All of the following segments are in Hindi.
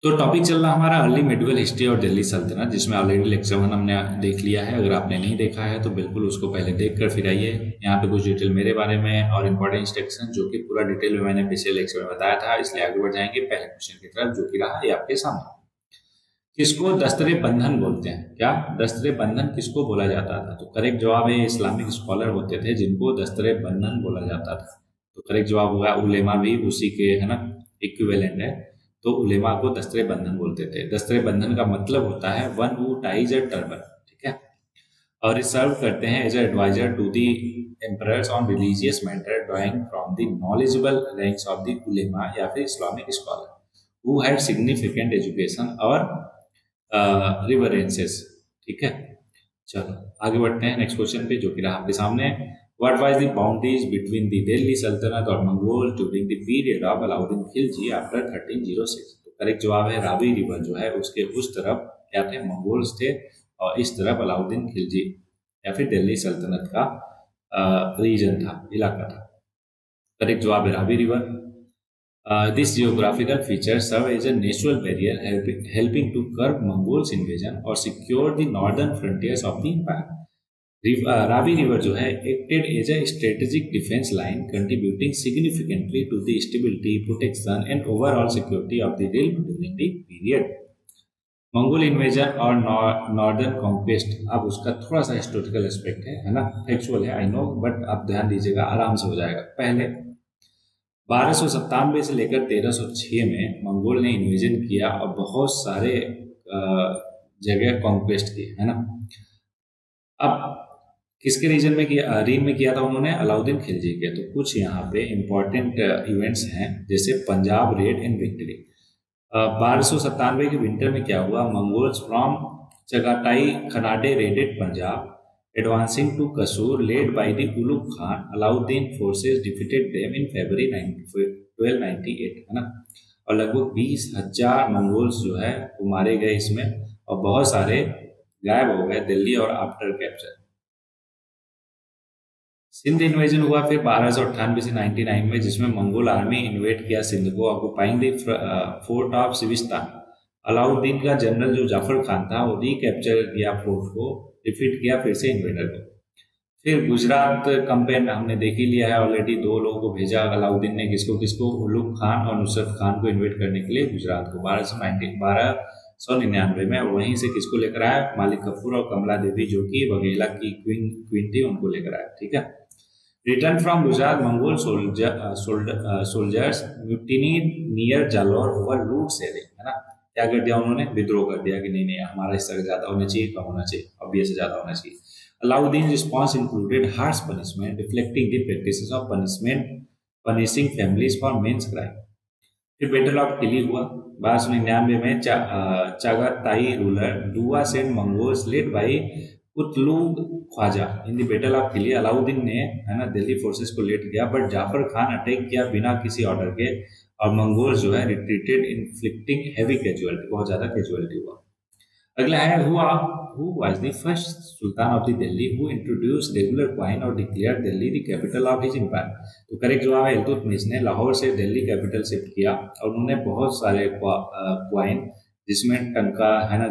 तो टॉपिक चल रहा हमारा अर्ली मेडिवल हिस्ट्री और दिल्ली सल्तनत, जिसमें ऑलरेडी लेक्चर 1 हमने देख लिया है। अगर आपने नहीं देखा है तो बिल्कुल उसको पहले देख कर फिर आइए। यहाँ पे कुछ डिटेल मेरे बारे में और इम्पोर्टेंट इंस्ट्रक्शन जो कि पूरा डिटेल में मैंने पिछले लेक्चर में बताया था, इसलिए आगे बढ़ जाएंगे पहले क्वेश्चन की तरफ, जो कि रहा ये आपके सामने। किसको दस्तरे बंधन बोलते हैं? क्या दस्तरे बंधन किसको बोला जाता था? तो करेक्ट जवाब है इस्लामिक स्कॉलर होते थे जिनको दस्तरे बंधन बोला जाता था। तो करेक्ट जवाब होगा उलेमा, भी उसी के है ना इक्विवेलेंट है। तो उलेमा को दस्तरे बंधन बोलते थे। दस्तरे बंधन का मतलब होता है one who ties a turban, ठीक है। और ये सर्व करते हैं as adviser to the emperors on religious matter drawing from the knowledgeable ranks of the ulema या फिर Islamic scholar who had significant education और रिवरेंसेस, ठीक है। चलो आगे बढ़ते हैं नेक्स्ट क्वेश्चन पे, जो कि रहा आपके सामने। What was the boundaries between the Delhi सल्तनत और Mongol during the period of Alauddin Khilji after 1306? तो करेक्ट जवाब है रावी रिवर जो है उसके उस तरफ क्या थे, मंगोल्स थे, और इस तरफ अलाउद्दीन खिलजी या फिर दिल्ली सल्तनत का रीजन था, इलाका था। करेक्ट जवाब है Ravi river. This geographical feature served as a natural barrier, helping to curb Mongols' invasion or secure the northern frontiers of the empire. Ravi River जो है acted as a strategic defense line, contributing significantly to the stability, protection, and overall security of the realm during the period. Mongol invasion और नॉर्दर्न कॉन्क्वेस्ट, अब उसका थोड़ा सा हिस्टोरिकल एस्पेक्ट है ना, फैक्चुअल है आई नो, बट आप ध्यान दीजिएगा, आराम से हो जाएगा। पहले 1297 से लेकर 1306 में मंगोल ने इन्वेजन किया और बहुत सारे जगह कॉन्क्वेस्ट किए, है ना। अब किसके रीजन में किया, रीन में किया था उन्होंने? अलाउद्दीन खिलजी के। तो कुछ यहाँ पे इंपॉर्टेंट इवेंट्स हैं, जैसे पंजाब रेड एंड विक्ट्री। 1297 के विंटर में क्या हुआ, Mongols from Chagatai khanate raided Punjab, advancing to Kasur led by the Ulugh Khan. Alauddin forces defeated them in February 1298, है ना। और लगभग 20,000 मंगोल्स जो है वो मारे गए इसमें, और बहुत सारे गायब हो गए दिल्ली और आफ्टर कैप्चर। सिंध इन्वेजन हुआ फिर 1298 से 99 में, जिसमें मंगोल आर्मी इन्वेट किया सिंध को, occupying the fort of Siwistan. Alauddin का जनरल जो जाफर खान था वो रिकैप्चर किया फोर्ट को, डिफीट किया फिर से इन्वेडर को। फिर गुजरात कंपेन हमने देख ही लिया है ऑलरेडी, दो लोगों को भेजा अलाउद्दीन ने, किसको किसको, उलुग खान और नुसरत खान को इन्वेट करने के लिए गुजरात को 1299 में। वहीं से किसको लेकर आया, मालिक कपूर और कमला देवी जो कि वघेला की क्वीन थी, उनको लेकर आया, ठीक है। Return from Gujarat Mongol soldiers mutiny near Jalore over लूट सेलिंग, है ना। क्या कर दिया उन्होंने, विद्रोह कर दिया कि नहीं नहीं हमारा हिस्सा ज्यादा होना चाहिए, कम होना चाहिए, ऑब्वियस से ज्यादा होना चाहिए। Alauddin response included harsh punishment, reflecting the practices of punishment, punishing families for men's crime. फिर बैटल ऑफ किली हुआ 1299 में, Chagatai ruler Duwa send Mongols led by Kutlugh Khwaja in the battle of Kili. Alauddin ने, है ना, दिल्ली फोर्सेस को लेट किया, बट जाफर खान अटैक किया बिना किसी ऑर्डर के, और मंगोल्स जो है रिट्रीटेड इन्फ्लिक्टिंग हैवी कैजुअलिटी, बहुत ज्यादा कैजुअलिटी हुआ। अगला है who was the first sultan of the Delhi who introduced regular coin और declared Delhi the capital of his empire? तो करेक्ट जवाब है इल्तुतमिश ने लाहौर से दिल्ली कैपिटल शिफ्ट किया, और उन्होंने बहुत सारे क्वाइन, जिसमें टंका, है ना,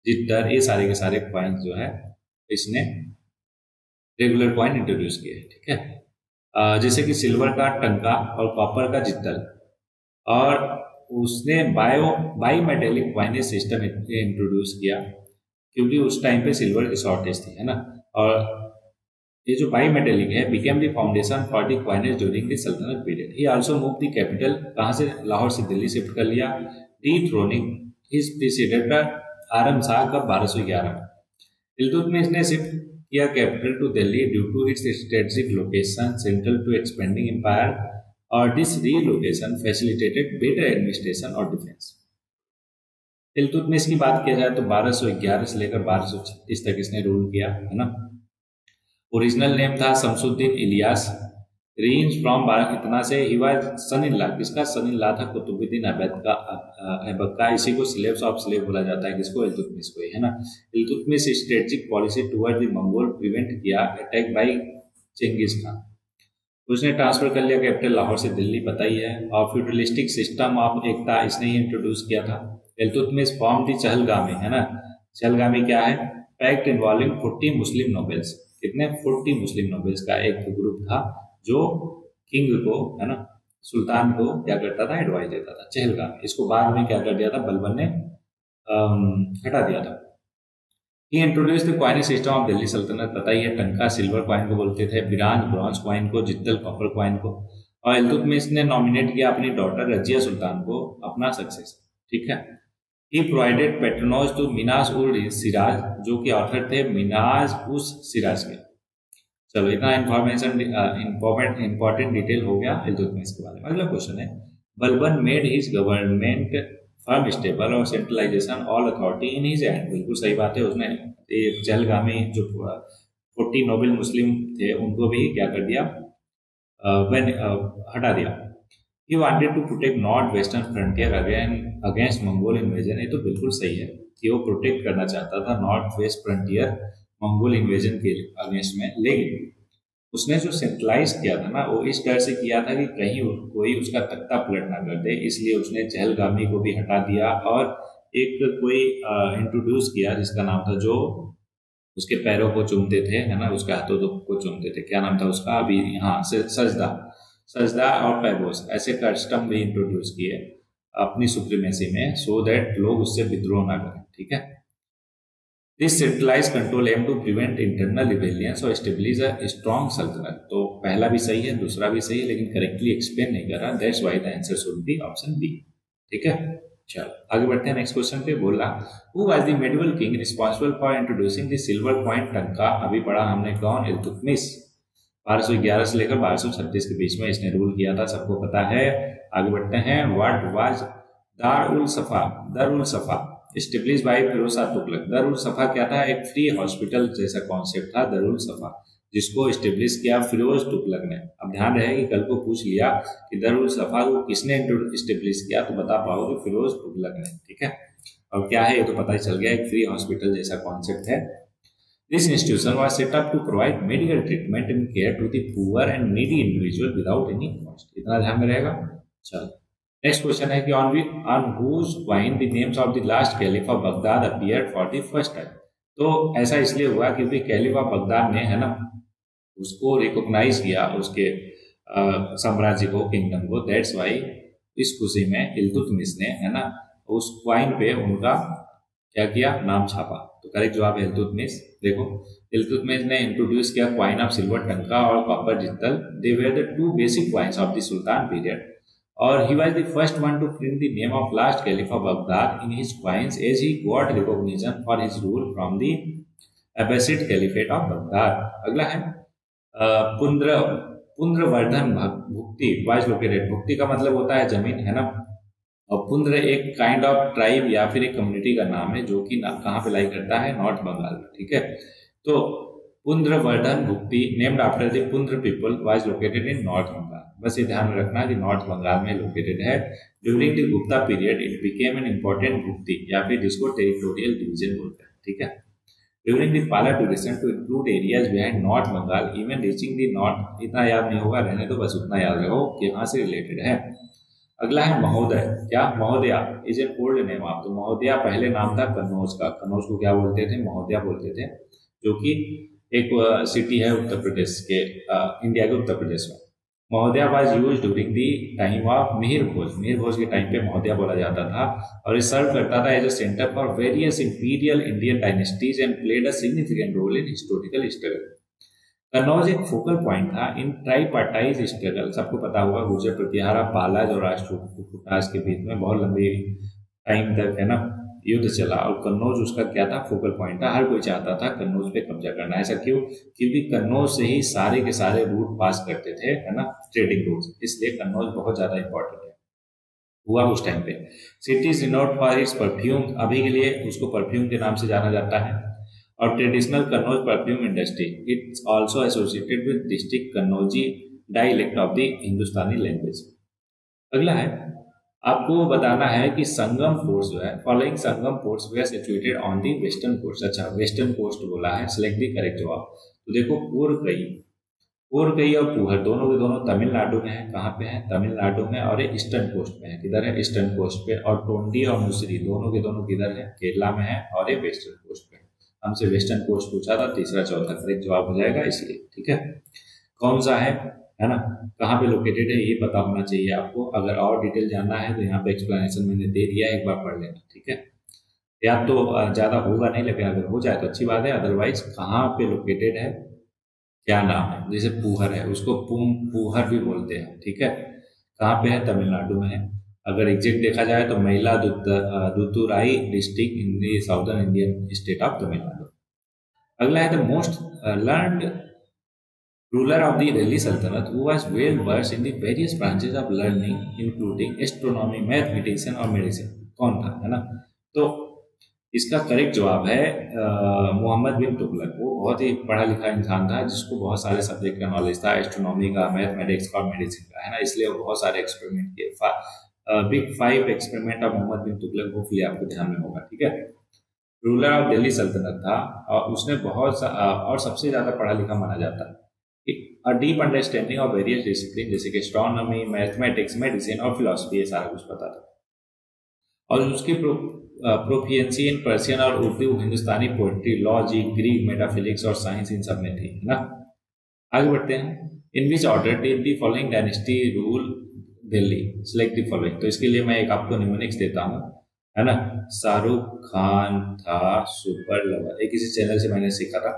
जित्तर, ये सारे के सारे क्वाइन जो है इसने रेगुलर क्वाइन इंट्रोड्यूस किए, ठीक है। जैसे कि सिल्वर का टंका और कॉपर का जित्तल, और उसने by metallic coinage system introduce किया, क्योंकि उस टाइम पे सिल्वर की शॉर्टेज थी, है ना। और ये जो बाई मेटेलिक है became the foundation for the coinage during the sultanate period. He also move the capital, कहाँ से, लाहौर से दिल्ली शिफ्ट कर लिया, डिथ्रोनिंग हिज प्रीसीडेटर आरम शाह का 1211 में। इल्तुतमिश ने शिफ्ट किया capital to Delhi due to its strategic location central to expanding empire, और this relocation facilitated better administration और डिफेंस। इल्तुतमिश की बात किया जाए तो 1211 से लेकर 1236 तक इसने रूल किया, है ना। ओरिजिनल नेम था शमसुद्दीन इलियास, रेंज फ्रॉम इतना से, he was sun in law, किसका सन इन लॉ था, कुतुबुद्दीन ऐबक का। इसी को स्लेव्स ऑफ स्लेव बोला जाता है, किसको, इल्तुतमिश को, है ना। Iltutmish strategic policy toward the Mongol prevent किया अटैक बाय चेंगिस खान। उसने ट्रांसफर कर लिया कैपिटल लाहौर से दिल्ली, पता ही है। और फ्यूडलिस्टिक सिस्टम ऑफ एकता इसने ही इंट्रोड्यूस किया था। इल्तुतमिश फॉर्म दी चहलगामी, है ना। चहलगामी क्या है? पैक्ट इन्वॉल्विंग 40 मुस्लिम नोबेल्स। कितने? 40 मुस्लिम नोबेल्स का एक ग्रुप था जो किंग को, है ना, सुल्तान को क्या करता था? एडवाइस देता था। चहलगामी। इसको बाद में क्या कर दिया था? बलबन ने हटा दिया था। He introduce the coining system of Delhi sultanate, पता ही है। टंका सिल्वर क्वाइन को बोलते थे, बिरान ब्रॉन्ज क्वाइन को, जिद्दल कॉपर क्वाइन को। और इल्तुतमिश ने नॉमिनेट किया अपनी डॉटर रजिया सुल्तान को अपना सक्सेसर, ठीक है। ही प्रोवाइडेड पेट्रोनोज टू मिनाज उल सिराज, जो कि ऑथर थे मिनाज उस सिराज के। चलो इतना इंफॉर्मेशन इंपॉर्टेंट डिटेल हो गया इल्तुतमिश के बारे में। अगला क्वेश्चन है, Balban made his government firm stable और centralization all authority in his hand. बिल्कुल सही बात है। उसने चहलगामी जो 40 नोबेल मुस्लिम थे उनको भी क्या कर दिया? हटा दिया। He wanted to protect north western frontier against Mongol invasion. ये तो बिल्कुल सही है कि वो प्रोटेक्ट करना चाहता था north west frontier Mongol invasion के अगेंस्ट में, लेकिन उसने जो सेंट्रलाइज किया था ना, वो इस डर से किया था कि कहीं कोई उसका तख्ता पलट ना कर दे, इसलिए उसने चहलगामी को भी हटा दिया और एक कोई इंट्रोड्यूस किया जिसका नाम था, जो उसके पैरों को चूमते थे, है ना, उसके हाथों को चूमते थे। क्या नाम था उसका? अभी हाँ, सजदा। सजदा और पैबोस ऐसे कस्टम भी इंट्रोड्यूस किए अपनी सुप्रीमेसी में, सो दैट लोग उससे विद्रोह ना करें, ठीक है। This centralize control aim to prevent internal rebellions और स्टेब्लिश अ स्ट्रॉन्ग सल्तनत। तो पहला भी सही है, दूसरा भी सही है, लेकिन करेक्टली एक्सप्लेन नहीं कर रहा। That's why the answer should be option B, ठीक है। चलो आगे बढ़ते हैं नेक्स्ट क्वेश्चन पे। बोला, who was the medieval king responsible for introducing the silver coin टंका। अभी पढ़ा हमने, कौन? इल्तुतमिश। 1211 से लेकर 1236 के बीच में इसने रूल किया था, सबको पता है। आगे बढ़ते हैं। व्हाट वाज दार उल सफा? दार उल सफा स्टेब्लिश बाय फिरोज शाह तुगलक। दार उल सफा क्या था? एक फ्री हॉस्पिटल जैसा कॉन्सेप्ट था दार उल सफा, जिसको स्टेब्लिश किया फिरोज तुगलक ने। अब ध्यान रहे कि कल को पूछ लिया कि दार उल सफा को किसने स्टेब्लिश किया, तो बता पाओगे फिरोज तुगलक ने, ठीक है। और क्या है ये तो पता ही चल गया, एक फ्री हॉस्पिटल जैसा कॉन्सेप्ट है। This institution was set up to provide medical treatment and care to the poor and needy individual without any cost. इतना ध्यान में रहेगा। चलो नेक्स्ट क्वेश्चन है कि on whose coin the names of the last caliph of Baghdad appeared for the first time। तो ऐसा इसलिए हुआ क्योंकि कैलिफ ऑफ बगदाद ने, है ना, उसको रिकॉग्नाइज किया, उसके साम्राज्य को, किंगडम को। दैट्स वाई इस खुशी में इल्तुतमिश ने, है ना, उस क्वाइन पे उनका क्या किया? नाम छापा। तो करेक्ट जवाब है इल्तुतमिश। देखो, इल्तुतमिश ने इंट्रोड्यूस किया क्वाइन ऑफ सिल्वर टंका और copper jital. They were the two basic coins of the sultan period. और he was the first one to print the name of last caliph of Baghdad in his coins as he got recognition for his rule from the Abbasid caliphate of Baghdad. अगला है पुंद्र पुंद्रवर्धन भुक्ति वाज लोकेटेड। भुक्ति का मतलब होता है जमीन, है ना। और पुंद्र एक काइंड ऑफ ट्राइब या फिर एक कम्युनिटी का नाम है, जो कि कहाँ पे लाई करता है? नॉर्थ बंगाल में, ठीक है। तो Pundravardhana bhukti named after the Pundra people was located in north Bengal. बस ये ध्यान में रखना कि नॉर्थ बंगाल में लोकेटेड है। During the Gupta period it became an important bhukti, या फिर जिसको टेरिटोरियल डिवीजन बोलते हैं, ठीक है। During the Pala duration to include areas behind north Bengal even reaching the north. इतना याद नहीं होगा, रहने तो बस उतना याद रखो कि यहाँ से रिलेटेड है। अगला है महोदय। क्या? महोदया is an old name of. तो महोदया पहले नाम था कन्नौज का। कन्नौज को क्या बोलते थे? महोदया बोलते थे, जो कि एक सिटी है उत्तर प्रदेश के, इंडिया के उत्तर प्रदेश में। Mahodaya was use during the time of Mihir Bhoj. Mihir Bhoj के टाइम पे महोदया बोला जाता था, और ये सर्व करता था as a centre for various imperial Indian dynasties and played a significant role in historical struggle. Kannauj एक फोकल पॉइंट था इन ट्राइपार्टाइज स्ट्रगल। सबको पता होगा गुर्जर प्रतिहारा, पालाज और राष्ट्रकूटास के बीच में बहुत लंबी टाइम तक, है ना, युद्ध चला, और कन्नौज उसका क्या था? फोकल पॉइंट था। हर कोई चाहता था कन्नौज पे कब्जा करना। ऐसा क्यों? क्योंकि कन्नौज से ही सारे के सारे रूट पास करते थे, है ना, ट्रेडिंग रूट, इसलिए कन्नौज बहुत ज्यादा इंपॉर्टेंट है हुआ उस टाइम पे। City is renowned for its perfume. अभी के लिए उसको परफ्यूम के नाम से जाना जाता है। और traditional Kannauj perfume industry it's also associated with district Kannauji dialect of the Hindustani language. अगला है, आपको बताना है कि संगम फोर्ट्स जो है, following Sangam forts they are situated on the western coast. अच्छा, वेस्टर्न कोस्ट बोला है, सिलेक्ट द करेक्ट जवाब। तो देखो, कोरकई और पुहर दोनों के दोनों तमिलनाडु में है। कहाँ पे है? तमिलनाडु में, और ये ईस्टर्न कोस्ट पे है। किधर है? ईस्टर्न कोस्ट पे। और टोंडी और मुसरी दोनों के दोनों किधर है? केरला में है, और ये वेस्टर्न कोस्ट पे है। हमसे वेस्टर्न कोस्ट पूछा था, तीसरा चौथा करेक्ट जवाब हो जाएगा इसलिए। ठीक है, कौन सा है ना, कहाँ पे लोकेटेड है ये पता होना चाहिए आपको। अगर और डिटेल जानना है तो यहाँ पे एक्सप्लेनेशन मैंने दे दिया है, एक बार पढ़ लेना। ठीक है, याद तो ज़्यादा होगा नहीं, लेकिन अगर हो जाए तो अच्छी बात है। अदरवाइज कहाँ पे लोकेटेड है, क्या नाम है, जैसे पुहर है उसको पुहर भी बोलते हैं। ठीक है, कहाँ पे है? तमिलनाडु में है। अगर एग्जैक्ट देखा जाए तो दुतुराई district in the southern Indian state of Tamil Nadu. अगला है the most learned ruler of the Delhi Sultanate who was well versed in the various branches of learning including astronomy, mathematics और medicine। कौन था, है ना? तो इसका करेक्ट जवाब है मोहम्मद बिन तुगलक। वो बहुत ही पढ़ा लिखा इंसान था जिसको बहुत सारे सब्जेक्ट का नॉलेज था, एस्ट्रोनॉमी का, मैथमेटिक्स का और मेडिसिन का, है ना। इसलिए वो बहुत सारे एक्सपेरिमेंट किए। Big 5 experiment of Mohammad bin Tughlaq hopefully आपको ध्यान में होगा। ठीक है, रूलर ऑफ दिल्ली सल्तनत था, और उसने और सबसे ज्यादा पढ़ा लिखा माना जाता है। A deep understanding of various discipline जैसे कि एस्ट्रोनॉमी, मैथमेटिक्स, मेडिसिन और फिलोसफी, ये सारा कुछ पता था। और उसकी प्रोफिशिएंसी इन पर्शियन और Urdu, Hindustani poetry, logic, Greek, metaphysics और साइंस, इन सब में थी, है ना। आगे बढ़ते हैं। In which order did the following dynasty rule Delhi, select the following. तो इसके लिए मैं एक आपको निमोनिक्स देता हूँ, है ना। शाहरुख खान था सुपर लवर, एक किसी चैनल से मैंने सीखा था।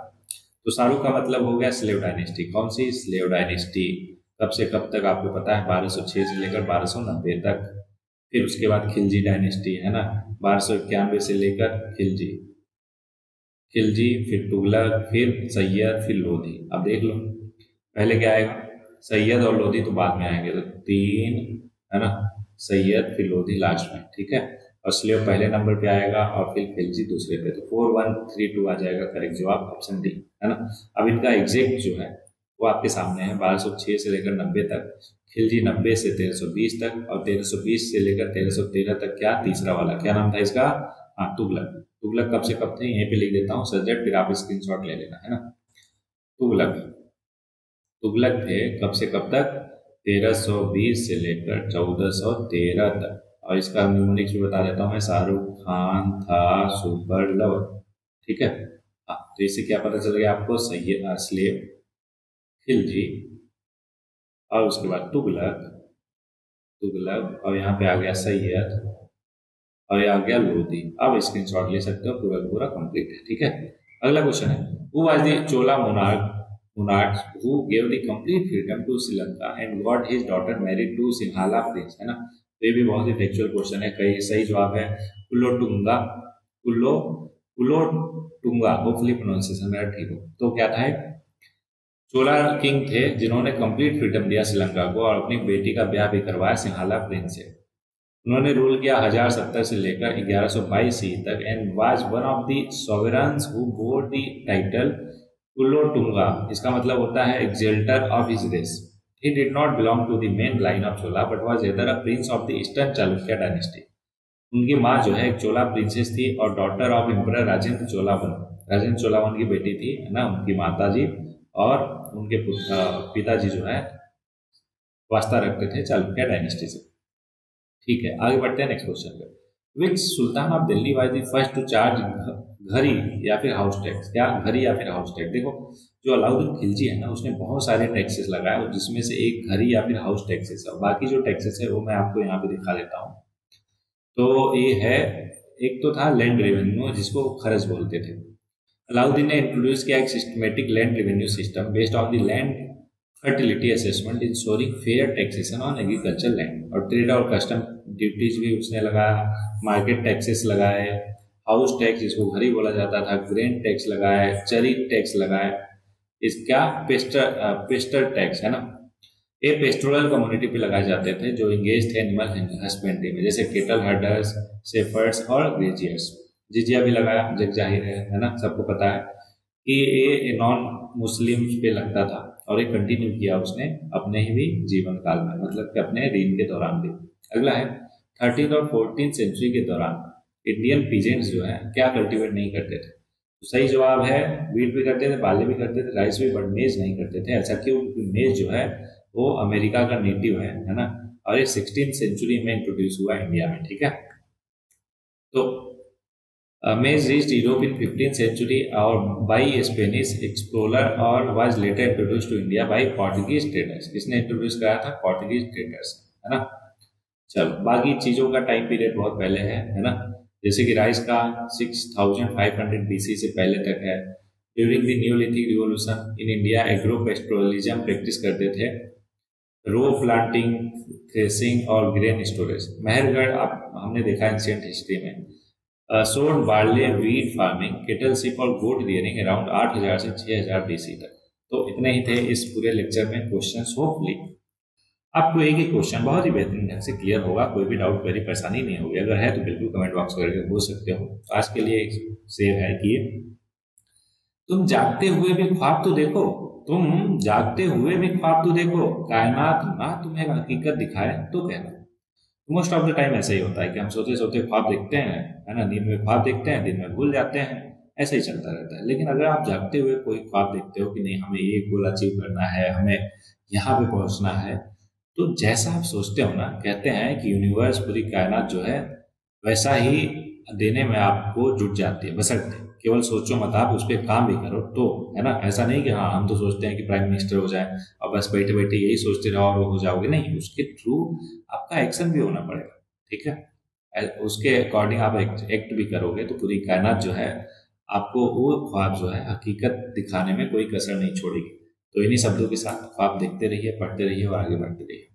तो शाहरुख का मतलब हो गया स्लेव डायनेस्टी। कौन सी? Slave dynasty. कब से कब तक आपको पता है? 1206 से लेकर 1290 तक। फिर उसके बाद खिलजी डायनेस्टी, है ना, 1291 से लेकर खिलजी, फिर तुगलक, फिर सैयद, फिर लोधी। अब देख लो पहले क्या आएगा, सैयद और लोधी तो बाद में आएंगे, तो 3, है ना, सैयद फिर लोधी लास्ट में। ठीक है, और स्लेव पहले नंबर पे आएगा और फिर खिलजी दूसरे पे। तो 4132 आ जाएगा करेक्ट जवाब, ऑप्शन डी, है ना। अब इनका एग्जैक्ट जो है वो आपके सामने है, 1206 से लेकर 90 तक, खिलजी 90 से 1320 तक, और 1320 से लेकर 1313 तक क्या, तीसरा वाला क्या नाम था इसका? हाँ, तुगलक। तुगलक कब से कब थे यहीं पे लिख देता हूँ सब्जेक्ट, फिर आप स्क्रीनशॉट ले लेना, है ना। तुगलक, तुगलक थे कब से कब तक? 1320 से लेकर 1413 तक। और इसका न्यूमरिक्स भी बता देता हूँ मैं, शाहरुख खान था सुपर लवर। ठीक है, हाँ, तो इससे क्या पता चल गया आपको? सैयद, स्लेव, खिलजी, और उसके बाद तुगलक, और यहाँ पे आ गया सैयद, और ये आ गया लोधी। अब स्क्रीनशॉट ले सकते हो, पूरा पूरा कंप्लीट है। ठीक है, अगला क्वेश्चन है, who was the Chola monarch who gave the complete freedom to Sri Lanka and got his daughter married to Sinhala prince, है ना। तो ये भी बहुत ही फैक्चुअल क्वेश्चन है। कई सही जवाब है कुलोटुंगा, कुलो कुलोटुंगा, होपफुली प्रोनाउंसिएशन मेरा ठीक हो। तो क्या था, चोला किंग थे जिन्होंने कंप्लीट फ्रीडम दिया श्रीलंका को, और अपनी बेटी का ब्याह भी करवाया सिंहाला प्रिंस से। उन्होंने रूल किया 1070 से लेकर 1122 ईस्वी तक, and was one of the sovereigns who bore the title Kulottunga. इसका मतलब होता है exalter of his race. He did not belong to the main line of Chola but was either a prince of the eastern Chalukya dynasty. उनकी माँ जो है एक चोला प्रिंसेस थी और daughter of emperor Rajendra Chola one. Rajendra Chola one की बेटी थी, है ना, उनकी माता जी, और उनके पिताजी जो है वास्ता रखते थे चालुक्य डायनेस्टी से। ठीक है, आगे बढ़ते हैं नेक्स्ट क्वेश्चन पे। Which sultan of Delhi was the first to charge ghari या फिर हाउस टैक्स? क्या घरी या फिर हाउस टैक्स? देखो, जो अलाउद्दीन खिलजी है ना, उसने बहुत सारे टैक्सेस लगाए, और जिसमें से एक घरी या फिर हाउस टैक्सेस है। बाकी जो टैक्सेस है वो मैं आपको यहाँ पे दिखा देता हूँ। तो ये है, एक तो था लैंड रेवेन्यू जिसको खरज बोलते थे। अलाउद्दीन ने इंट्रोड्यूस किया एक systematic land revenue system based on the land fertility assessment ensuring fair taxation on agriculture land. और ट्रेड और कस्टम ड्यूटीज भी उसने लगाया, मार्केट टैक्सेस लगाए, हाउस टैक्स जिसको घरी बोला जाता था, ग्रेन टैक्स लगाए, चरी टैक्स लगाए, इसका पेस्टर टैक्स, है ना। ये पेस्टोरल कम्युनिटी पे लगाए जाते थे जो इंगेज थे एनिमल हस्बेंड्री में, जैसे केटल हर्डर्स, शेफर्ड्स और ग्रेजियर्स। जिजिया भी लगाया, जग जाहिर है ना, सबको पता है कि ये नॉन मुस्लिम्स पे लगता था, और ये कंटिन्यू किया उसने अपने ही भी जीवन काल में, मतलब कि अपने रीन के दौरान भी। अगला है 13th और 14th सेंचुरी के दौरान इंडियन पीजेंट्स जो है क्या कल्टीवेट नहीं करते थे? तो सही जवाब है, वीट भी करते थे, बार्ली भी करते थे, राइस भी, बट मेज नहीं करते थे। ऐसा क्यों? क्योंकि मेज जो है वो अमेरिका का नेटिव है ना, और ये 16th सेंचुरी में इंट्रोड्यूस हुआ इंडिया में, ठीक है। तो maize reached Europe in 15th century और by Spanish explorer और was later introduced to India by Portuguese traders। किसने इंट्रोड्यूस कराया था? Portuguese traders, है ना। चलो, बाकी चीजों का टाइम पीरियड बहुत पहले है ना। जैसे कि राइस का 6500 BC से पहले तक है। During the neolithic revolution in India agro pastoralism practice करते थे। रो प्लांटिंग, थ्रेसिंग और ग्रेन स्टोरेज। मेहरगढ़ आप हमने देखा एंशियंट हिस्ट्री में। Sown barley wheat farming, cattle sheep और गोट रियरिंग अराउंड 8000 से 6000 BC तक। तो इतने ही थे इस पूरे लेक्चर में क्वेश्चंस। होपफुली आपको एक ही क्वेश्चन बहुत ही बेहतरीन ढंग से क्लियर होगा, कोई भी डाउट, कोई परेशानी नहीं होगी। अगर है तो बिल्कुल कमेंट बॉक्स करके पूछ सकते हो। आज के लिए शेर है कि तुम जागते हुए भी ख्वाब तो देखो, तुम जागते हुए भी ख्वाब तो देखो, कायनात ना तुम्हें हकीकत दिखाए तो कहना। मोस्ट ऑफ द टाइम ऐसा ही होता है कि हम सोते सोते ख्वाब देखते हैं, है ना, नींद में ख्वाब देखते हैं, दिन में भूल जाते हैं, ऐसा ही चलता रहता है। लेकिन अगर आप जागते हुए कोई ख्वाब देखते हो कि नहीं हमें ये गोल अचीव करना है, हमें यहाँ पे पहुंचना है, तो जैसा आप सोचते हो ना, कहते हैं कि यूनिवर्स, पूरी कायनात जो है वैसा ही देने में आपको जुट जाती है। बशर्ते केवल सोचो मत, आप उस पर काम भी करो तो, है ना। ऐसा नहीं कि हाँ हम तो सोचते हैं कि प्राइम मिनिस्टर हो जाए और बस बैठे बैठे यही सोचते रहो और वो हो जाओगे, नहीं, उसके थ्रू आपका एक्शन भी होना पड़ेगा, ठीक है। उसके अकॉर्डिंग आप एक्ट भी करोगे तो पूरी कायनात जो है आपको वो ख्वाब जो है हकीकत दिखाने में कोई कसर नहीं छोड़ेगी। तो इन्हीं शब्दों के साथ ख्वाब देखते रहिए, पढ़ते रहिए और आगे बढ़ते रहिए।